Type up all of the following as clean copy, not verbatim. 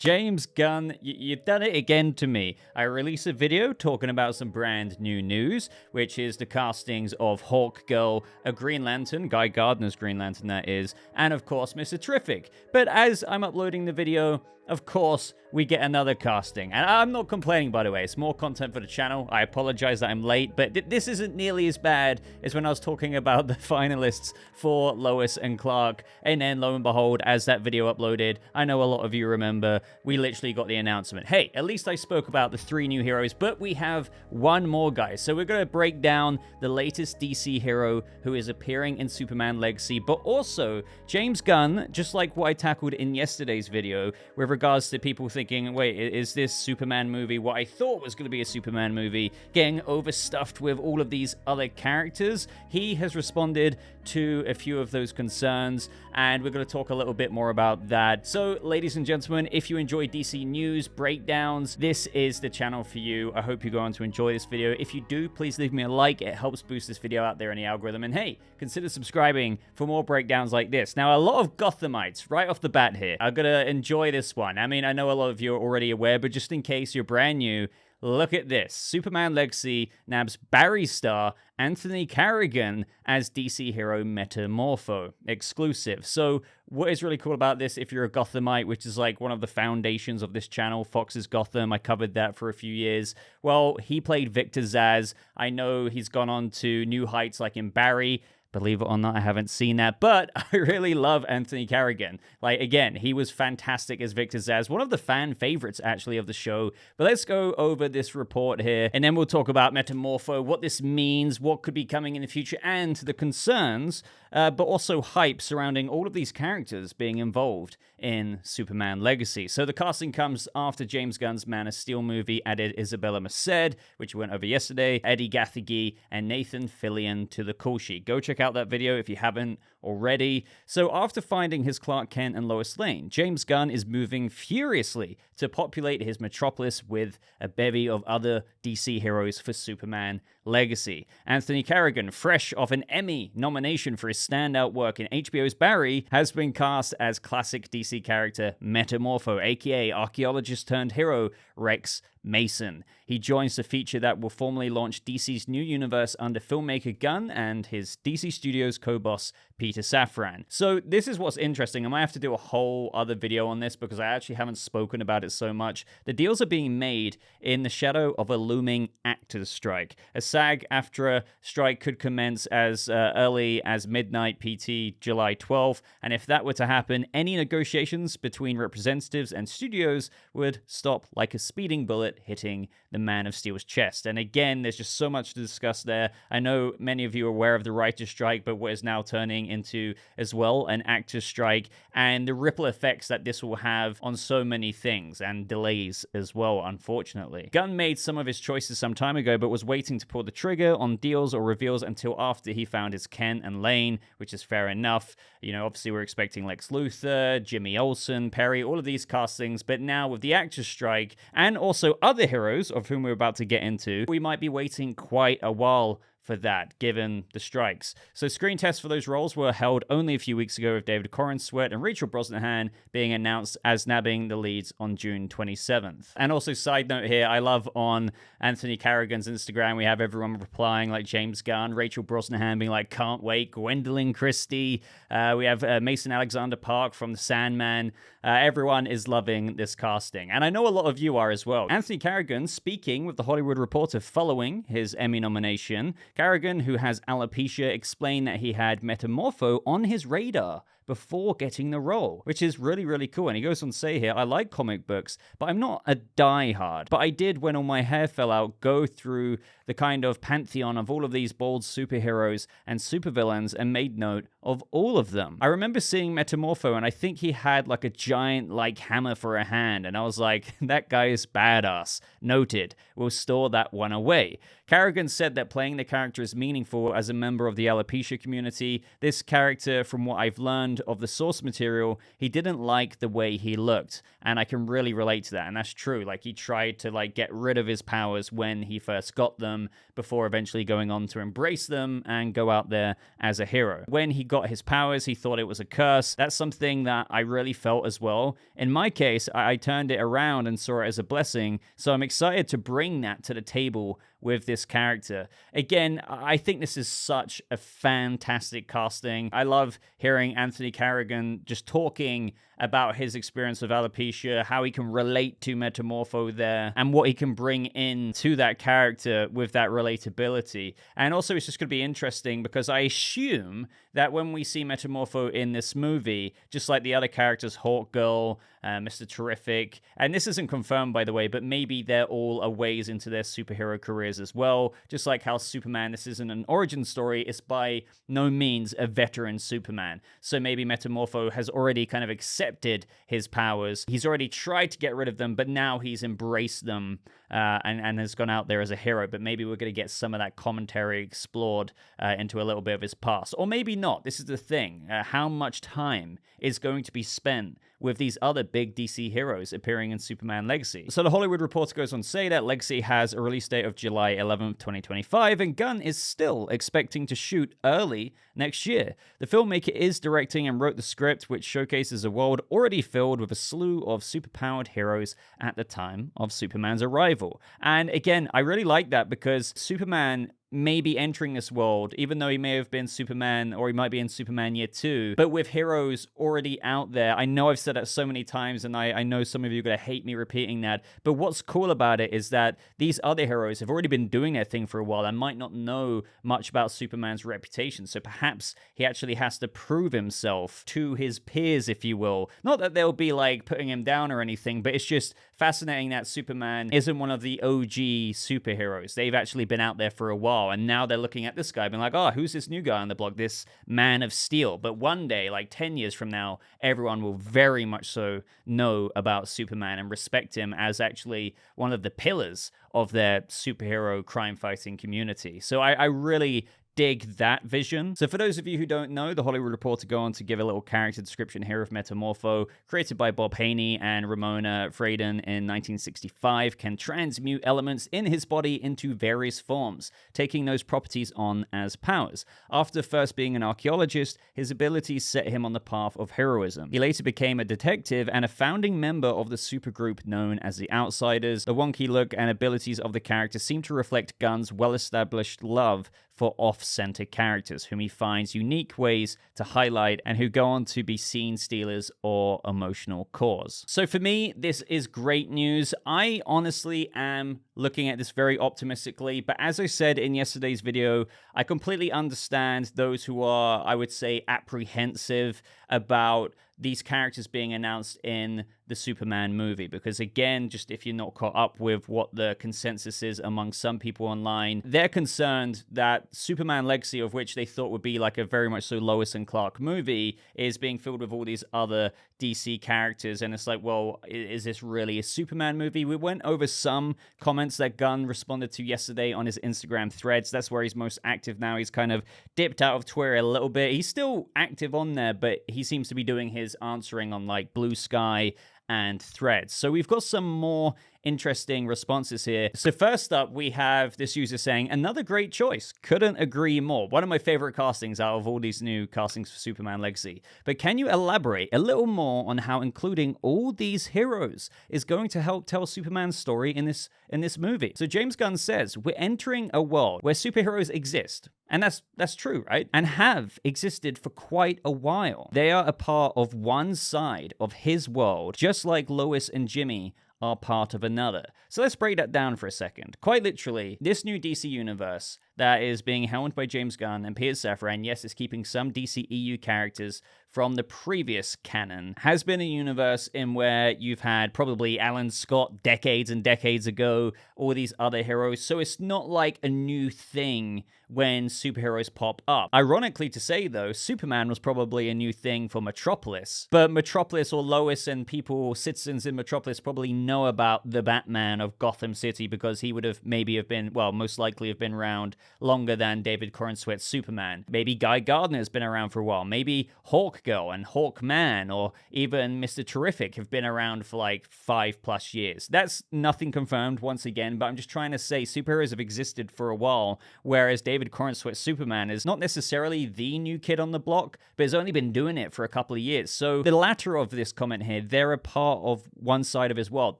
James Gunn, you've done it again to me. I released a video talking about some brand new news, which is the castings of Hawkgirl, a Green Lantern, Guy Gardner's Green Lantern that is, and of course Mr. Terrific. But as I'm uploading the video, of course, we get another casting. And I'm not complaining, by the way. It's more content for the channel. I apologize that I'm late, but this isn't nearly as bad as when I was talking about the finalists for Lois and Clark. And then, lo and behold, as that video uploaded, I know a lot of you remember, we literally got the announcement. Hey, at least I spoke about the 3 new heroes, but we have one more, guys. So we're going to break down the latest DC hero who is appearing in Superman Legacy, but also James Gunn, just like what I tackled in yesterday's video, with regards to people thinking, wait, is this Superman movie what I thought was going to be a Superman movie, getting overstuffed with all of these other characters? He has responded to a few of those concerns, and we're going to talk a little bit more about that. So, ladies and gentlemen, if you enjoy DC news, breakdowns, this is the channel for you. I hope you go on to enjoy this video. If you do, please leave me a like. It helps boost this video out there in the algorithm. And hey, consider subscribing for more breakdowns like this. Now, a lot of Gothamites right off the bat here are going to enjoy this one. I mean, I know a lot of you are already aware, but just in case you're brand new, look at this. Superman Legacy nabs Barry star Anthony Carrigan as DC hero Metamorpho exclusive. So what is really cool about this, if you're a Gothamite, which is like one of the foundations of this channel, Fox's Gotham, I covered that for a few years. Well, he played Victor Zsasz. I know he's gone on to new heights like in Barry. Believe it or not, I haven't seen that, but I really love Anthony Carrigan. Like, again, he was fantastic as Victor Zsasz, one of the fan favorites, actually, of the show. But let's go over this report here, and then we'll talk about Metamorpho, what this means, what could be coming in the future, and the concerns, but also hype surrounding all of these characters being involved in Superman Legacy. So the casting comes after James Gunn's Man of Steel movie added Isabella Merced, which we went over yesterday, Eddie Gathegi, and Nathan Fillion to the call sheet. Go check out that video if you haven't already. So after finding his Clark Kent and Lois Lane, James Gunn is moving furiously to populate his metropolis with a bevy of other DC heroes for Superman Legacy. Anthony Carrigan, fresh off an Emmy nomination for his standout work in HBO's Barry, has been cast as classic DC character Metamorpho, aka archaeologist turned hero Rex Mason. He joins the feature that will formally launch DC's new universe under filmmaker Gunn and his DC Studios co-boss Peter Safran. So this is what's interesting. I might have to do a whole other video on this because I actually haven't spoken about it so much. The deals are being made in the shadow of a looming actors strike. A SAG-AFTRA strike could commence as early as midnight PT July 12th, and if that were to happen, any negotiations between representatives and studios would stop like a speeding bullet hitting the Man of Steel's chest. And again, there's just so much to discuss there. I know many of you are aware of the writer's strike, but what is now turning into as well an actor's strike, and the ripple effects that this will have on so many things, and delays as well, unfortunately. Gunn made some of his choices some time ago, but was waiting to pull the trigger on deals or reveals until after he found his Kent and Lane, which is fair enough. You know, obviously we're expecting Lex Luthor, Jimmy Olsen, Perry, all of these castings, but now with the actor's strike, and also other heroes of whom we're about to get into, we might be waiting quite a while for that, given the strikes. So screen tests for those roles were held only a few weeks ago, with David Corenswet and Rachel Brosnahan being announced as nabbing the leads on June 27th. And also, side note here, I love on Anthony Carrigan's Instagram, we have everyone replying like James Gunn, Rachel Brosnahan being like, can't wait, Gwendolyn Christie, we have Mason Alexander Park from The Sandman. Everyone is loving this casting, and I know a lot of you are as well. Anthony Carrigan, speaking with The Hollywood Reporter following his Emmy nomination, Carrigan, who has alopecia, explained that he had Metamorpho on his radar before getting the role, which is really, really cool. And he goes on to say here, I like comic books, but I'm not a diehard. But I did, when all my hair fell out, go through the kind of pantheon of all of these bald superheroes and supervillains and made note of all of them. I remember seeing Metamorpho, and I think he had like a giant like hammer for a hand, and I was like, that guy is badass. Noted. We'll store that one away. Carrigan said that playing the character is meaningful as a member of the alopecia community. This character, from what I've learned, version of the source material, he didn't like the way he looked. And I can really relate to that. And that's true. Like, he tried to like get rid of his powers when he first got them before eventually going on to embrace them and go out there as a hero. When he got his powers, he thought it was a curse. That's something that I really felt as well. In my case, I turned it around and saw it as a blessing. So I'm excited to bring that to the table with this character. Again, I think this is such a fantastic casting. I love hearing Anthony Carrigan just talking about his experience with alopecia, how he can relate to Metamorpho there, and what he can bring in to that character with that relatability. And also, it's just going to be interesting because I assume that when we see Metamorpho in this movie, just like the other characters, Hawkgirl, Mr. Terrific, and this isn't confirmed, by the way, but maybe they're all a ways into their superhero careers as well. Just like how Superman, this isn't an origin story, it's by no means a veteran Superman. So maybe Metamorpho has already kind of accepted his powers. He's already tried to get rid of them, but now he's embraced them and has gone out there as a hero. But maybe we're going to get some of that commentary explored into a little bit of his past. Or maybe not. This is the thing. How much time is going to be spent with these other big DC heroes appearing in Superman Legacy? So the Hollywood Reporter goes on to say that Legacy has a release date of July 11th, 2025, and Gunn is still expecting to shoot early next year. The filmmaker is directing and wrote the script, which showcases a world already filled with a slew of superpowered heroes at the time of Superman's arrival. And again, I really like that because Superman may be entering this world, even though he may have been Superman, or he might be in Superman Year 2, but with heroes already out there. I know I've said that so many times, and I know some of you are going to hate me repeating that, but what's cool about it is that these other heroes have already been doing their thing for a while and might not know much about Superman's reputation, so perhaps he actually has to prove himself to his peers, if you will. Not that they'll be, like, putting him down or anything, but it's just fascinating that Superman isn't one of the OG superheroes. They've actually been out there for a while, and now they're looking at this guy being like, oh, who's this new guy on the block, this Man of Steel? But one day, like 10 years from now, everyone will very much so know about Superman and respect him as actually one of the pillars of their superhero crime-fighting community. So I really dig that vision. So for those of you who don't know, the Hollywood Reporter go on to give a little character description here of Metamorpho, created by Bob Haney and Ramona Fradon in 1965, can transmute elements in his body into various forms, taking those properties on as powers. After first being an archaeologist, his abilities set him on the path of heroism. He later became a detective and a founding member of the supergroup known as the Outsiders. The wonky look and abilities of the character seem to reflect Gunn's well-established love for off-center characters, whom he finds unique ways to highlight and who go on to be scene stealers or emotional cores. So for me, this is great news. I honestly am looking at this very optimistically, but as I said in yesterday's video, I completely understand those who are, I would say, apprehensive about these characters being announced in the Superman movie, because again, just if you're not caught up with what the consensus is among some people online, they're concerned that Superman Legacy, of which they thought would be like a very much so Lois and Clark movie, is being filled with all these other DC characters, and it's like, well, is this really a Superman movie? We went over some comments that Gunn responded to yesterday on his Instagram threads. That's where he's most active now. He's kind of dipped out of Twitter a little bit. He's still active on there, but he seems to be doing his answering on like Blue Sky and Threads. So we've got some more interesting responses here. So first up, we have this user saying, another great choice. Couldn't agree more. One of my favorite castings out of all these new castings for Superman Legacy. But can you elaborate a little more on how including all these heroes is going to help tell Superman's story in this movie? So James Gunn says, we're entering a world where superheroes exist. And that's true, right? And have existed for quite a while. They are a part of one side of his world, just like Lois and Jimmy are part of another. So let's break that down for a second. Quite literally, this new DC universe that is being helmed by James Gunn and Peter Safran, yes, is keeping some DCEU characters from the previous canon, has been a universe in where you've had probably Alan Scott decades and decades ago, all these other heroes, so it's not like a new thing when superheroes pop up. Ironically to say, though, Superman was probably a new thing for Metropolis, but Metropolis or Lois and people, citizens in Metropolis, probably know about the Batman of Gotham City because he would have maybe have been, well, most likely have been around longer than David Corenswet Superman. Maybe Guy Gardner's been around for a while. Maybe Hawkgirl and Hawkman or even Mr. Terrific have been around for like 5+ years. That's nothing confirmed once again, but I'm just trying to say superheroes have existed for a while, whereas David Corenswet Superman is not necessarily the new kid on the block, but has only been doing it for a couple of years. So the latter of this comment here, they're a part of one side of his world.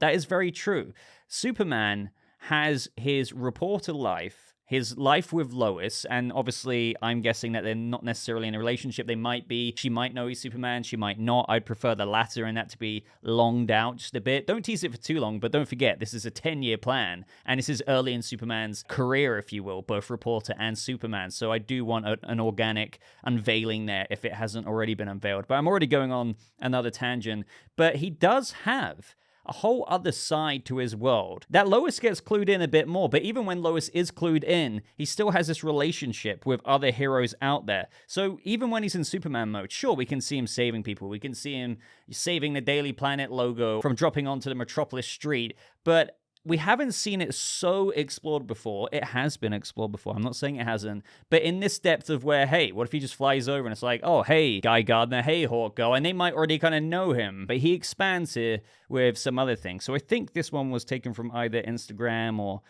That is very true. Superman has his reporter life, his life with Lois, and obviously I'm guessing that they're not necessarily in a relationship. They might be. She might know he's Superman, she might not. I'd prefer the latter and that to be longed out just a bit. Don't tease it for too long, but don't forget, this is a 10-year plan, and this is early in Superman's career, if you will, both reporter and Superman. So I do want an organic unveiling there if it hasn't already been unveiled. But I'm already going on another tangent. But he does have a whole other side to his world that Lois gets clued in a bit more. But even when Lois is clued in, he still has this relationship with other heroes out there. So even when he's in Superman mode, sure, we can see him saving people. We can see him saving the Daily Planet logo from dropping onto the Metropolis street. But we haven't seen it so explored before. It has been explored before. I'm not saying it hasn't. But in this depth of where, hey, what if he just flies over and it's like, oh, hey, Guy Gardner, hey, Hawkgirl. And they might already kind of know him. But he expands here with some other things. So I think this one was taken from either Instagram or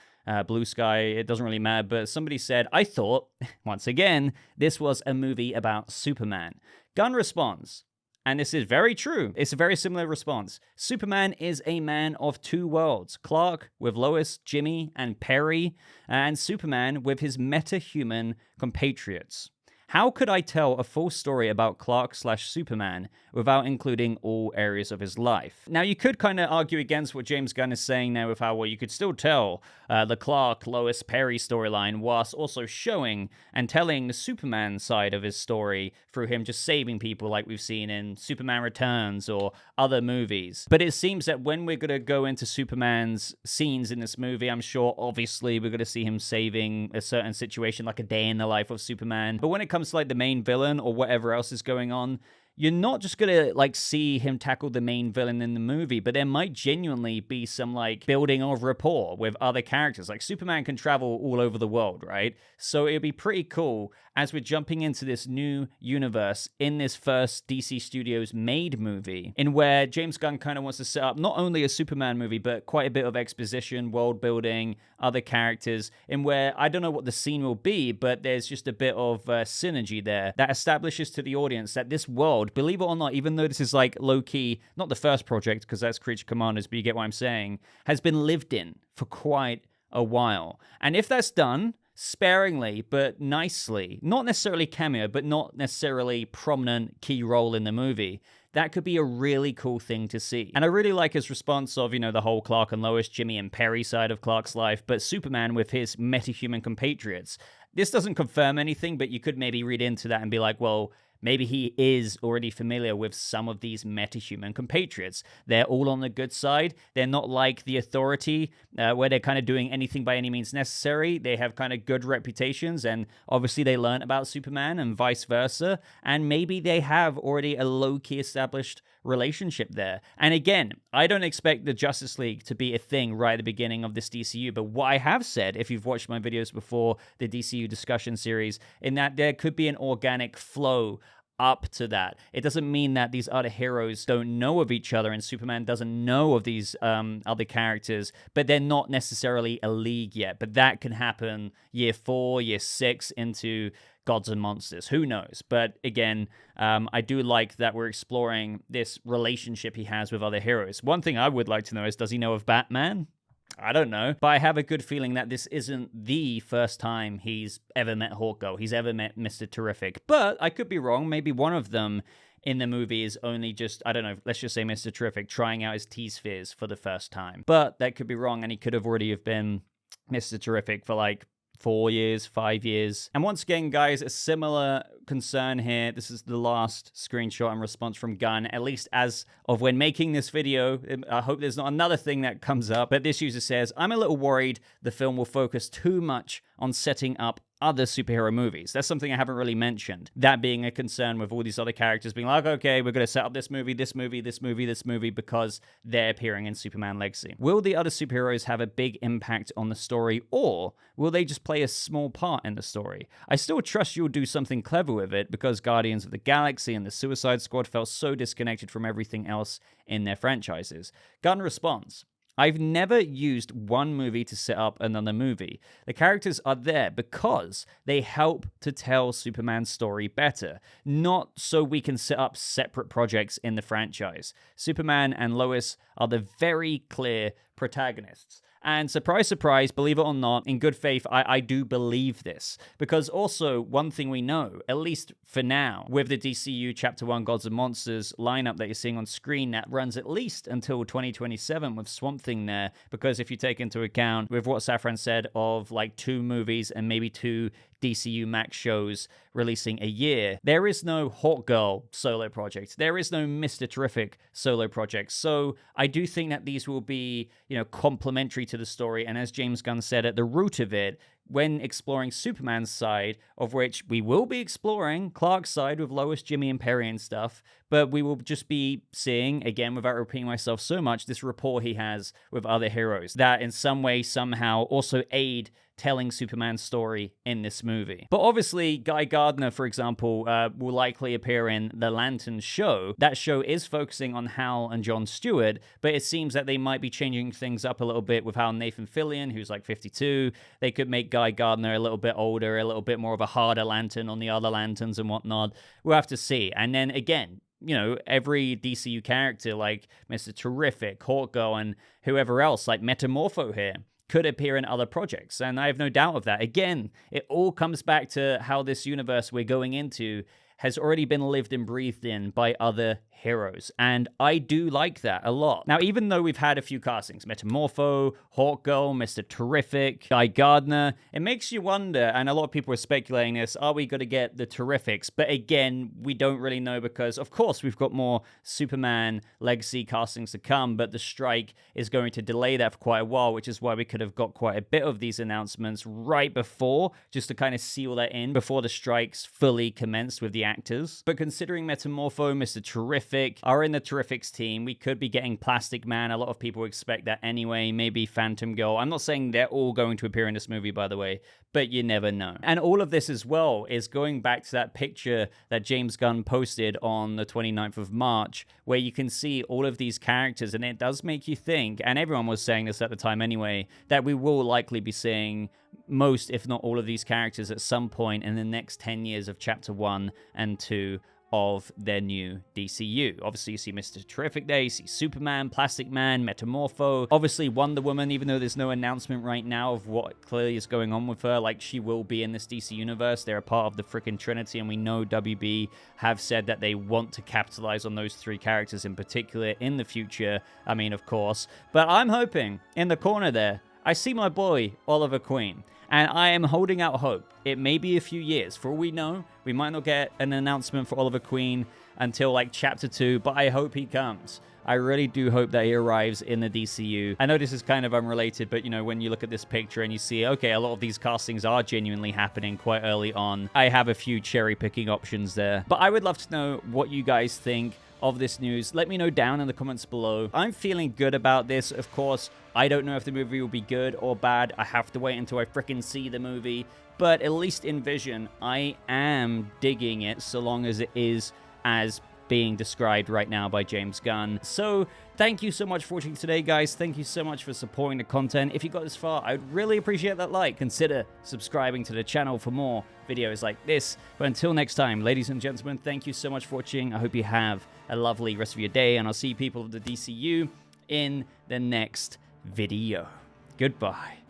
Blue Sky. It doesn't really matter. But somebody said, I thought, once again, this was a movie about Superman. Gunn responds. And this is very true. It's a very similar response. Superman is a man of two worlds. Clark with Lois, Jimmy, and Perry, and Superman with his meta-human compatriots. How could I tell a full story about Clark/Superman without including all areas of his life? Now, you could kind of argue against what James Gunn is saying now with how, well, you could still tell the Clark, Lois, Perry storyline whilst also showing and telling the Superman side of his story through him just saving people like we've seen in Superman Returns or other movies. But it seems that when we're going to go into Superman's scenes in this movie, I'm sure, obviously, we're going to see him saving a certain situation like a day in the life of Superman. But when it comes to like the main villain or whatever else is going on, you're not just gonna like see him tackle the main villain in the movie, but there might genuinely be some like building of rapport with other characters. Like Superman can travel all over the world, right? So it'd be pretty cool as we're jumping into this new universe in this first DC Studios made movie, in where James Gunn kind of wants to set up not only a Superman movie, but quite a bit of exposition, world building, other characters, in where I don't know what the scene will be, but there's just a bit of synergy there that establishes to the audience that this world, believe it or not, even though this is like low-key, not the first project, because that's Creature Commanders, but you get what I'm saying, has been lived in for quite a while. And if that's done sparingly, but nicely, not necessarily cameo, but not necessarily prominent key role in the movie, that could be a really cool thing to see. And I really like his response of, you know, the whole Clark and Lois, Jimmy and Perry side of Clark's life, but Superman with his metahuman compatriots. This doesn't confirm anything, but you could maybe read into that and be like, well, maybe he is already familiar with some of these metahuman compatriots. They're all on the good side. They're not like the Authority, where they're kind of doing anything by any means necessary. They have kind of good reputations, and obviously they learn about Superman and vice versa. And maybe they have already a low-key established relationship there. And again, I don't expect the Justice League to be a thing right at the beginning of this DCU, but what I have said, if you've watched my videos before, the DCU discussion series, in that there could be an organic flow up to that. It doesn't mean that these other heroes don't know of each other and Superman doesn't know of these other characters, but they're not necessarily a league yet. But that can happen year 4, year 6 into Gods and Monsters. Who knows? But again, I do like that we're exploring this relationship he has with other heroes. One thing I would like to know is, does he know of Batman? I don't know, but I have a good feeling that this isn't the first time he's ever met Hawkgirl. He's ever met Mr. Terrific, but I could be wrong. Maybe one of them in the movie is only just, I don't know, let's just say Mr. Terrific trying out his T-spheres for the first time. But that could be wrong, and he could have already have been Mr. Terrific for like 4 years, 5 years. And once again, guys, a similar concern here. This is the last screenshot and response from Gunn, at least as of when making this video. I hope there's not another thing that comes up. But this user says, I'm a little worried the film will focus too much on setting up other superhero movies. That's something I haven't really mentioned. That being a concern with all these other characters being like, okay, we're going to set up this movie, this movie, this movie, this movie because they're appearing in Superman Legacy. Will the other superheroes have a big impact on the story, or will they just play a small part in the story? I still trust you'll do something clever with it because Guardians of the Galaxy and the Suicide Squad felt so disconnected from everything else in their franchises. Gunn responds, I've never used one movie to set up another movie. The characters are there because they help to tell Superman's story better, not so we can set up separate projects in the franchise. Superman and Lois are the very clear protagonists. And surprise, surprise, believe it or not, in good faith, I do believe this. Because also, one thing we know, at least for now, with the DCU Chapter 1 Gods and Monsters lineup that you're seeing on screen, that runs at least until 2027 with Swamp Thing there. Because if you take into account, with what Safran said of like 2 movies and maybe 2 DCU Max shows releasing a year, there is no Hawkgirl solo project. There is no Mr. Terrific solo project. So I do think that these will be, complementary to the story. And as James Gunn said, at the root of it, when exploring Superman's side, of which we will be exploring Clark's side with Lois, Jimmy, and Perry and stuff, but we will just be seeing, again, without repeating myself so much, this rapport he has with other heroes that in some way, somehow also aid telling Superman's story in this movie. But obviously, Guy Gardner, for example, will likely appear in the Lantern show. That show is focusing on Hal and Jon Stewart, but it seems that they might be changing things up a little bit with how Nathan Fillion, who's like 52, they could make Guy Gardner a little bit older, a little bit more of a harder Lantern on the other Lanterns and whatnot. We'll have to see. And then again, every DCU character like Mr. Terrific, Hawkgirl, and whoever else, like Metamorpho here, could appear in other projects. And I have no doubt of that. Again, it all comes back to how this universe we're going into has already been lived and breathed in by other heroes. And I do like that a lot. Now, even though we've had a few castings, Metamorpho, Hawkgirl, Mr. Terrific, Guy Gardner, it makes you wonder, and a lot of people are speculating this, are we going to get the Terrifics? But again, we don't really know because, of course, we've got more Superman Legacy castings to come, but the strike is going to delay that for quite a while, which is why we could have got quite a bit of these announcements right before, just to kind of seal that in before the strikes fully commenced with the actors. But considering Metamorpho, Mr. Terrific, are in the Terrifics team, we could be getting Plastic Man. A lot of people expect that anyway. Maybe Phantom Girl. I'm not saying they're all going to appear in this movie, by the way, but you never know. And all of this as well is going back to that picture that James Gunn posted on the 29th of March, where you can see all of these characters, and it does make you think, and everyone was saying this at the time anyway, that we will likely be seeing most, if not all of these characters at some point in the next 10 years of Chapter 1 and 2 of their new DCU. Obviously, you see Mr. Terrific there, you see Superman, Plastic Man, Metamorpho, obviously Wonder Woman, even though there's no announcement right now of what clearly is going on with her, like she will be in this DC universe. They're a part of the freaking Trinity, and we know WB have said that they want to capitalize on those 3 characters in particular in the future. I mean, of course. But I'm hoping, in the corner there, I see my boy, Oliver Queen. And I am holding out hope. It may be a few years. For all we know, we might not get an announcement for Oliver Queen until like Chapter 2, but I hope he comes. I really do hope that he arrives in the DCU. I know this is kind of unrelated, but when you look at this picture and you see, okay, a lot of these castings are genuinely happening quite early on. I have a few cherry-picking options there. But I would love to know what you guys think of this news. Let me know down in the comments below. I'm feeling good about this. Of course, I don't know if the movie will be good or bad. I have to wait until I freaking see the movie. But at least in vision, I am digging it so long as it is as being described right now by James Gunn. So thank you so much for watching today, guys. Thank you so much for supporting the content. If you got this far, I'd really appreciate that like. Consider subscribing to the channel for more videos like this. But until next time, ladies and gentlemen, thank you so much for watching. I hope you have a lovely rest of your day, and I'll see people of the DCU in the next video. Goodbye.